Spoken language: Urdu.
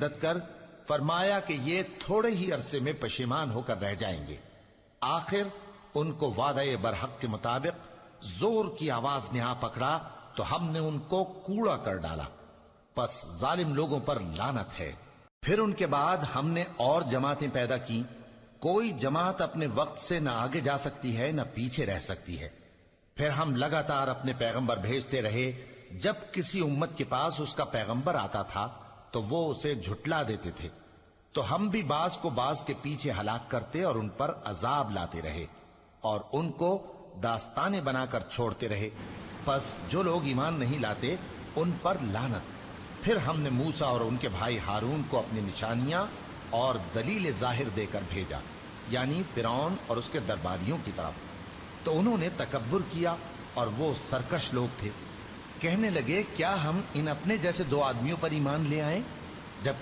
مدد کر فرمایا کہ یہ تھوڑے ہی عرصے میں پشیمان ہو کر رہ جائیں گے۔ آخر ان کو وعدہ برحق کے مطابق زور کی آواز نے آ پکڑا تو ہم نے ان کو کوڑا کر ڈالا، پس ظالم لوگوں پر لعنت ہے۔ پھر ان کے بعد ہم نے اور جماعتیں پیدا کی، کوئی جماعت اپنے وقت سے نہ آگے جا سکتی ہے نہ پیچھے رہ سکتی ہے۔ پھر ہم لگاتار اپنے پیغمبر بھیجتے رہے، جب کسی امت کے پاس اس کا پیغمبر آتا تھا تو وہ اسے جھٹلا دیتے تھے، تو ہم بھی بعض کو بعض کے پیچھے ہلاک کرتے اور ان پر عذاب لاتے رہے اور ان کو داستانیں بنا کر چھوڑتے رہے۔ پس جو لوگ ایمان نہیں لاتے ان پر لعنت۔ پھر ہم نے موسیٰ اور ان کے بھائی ہارون کو اپنی نشانیاں اور دلیل ظاہر دے کر بھیجا، یعنی فرعون اور اس کے درباریوں کی طرف، تو انہوں نے تکبر کیا اور وہ سرکش لوگ تھے۔ کہنے لگے کیا ہم ان اپنے جیسے دو آدمیوں پر ایمان لے آئیں جبکہ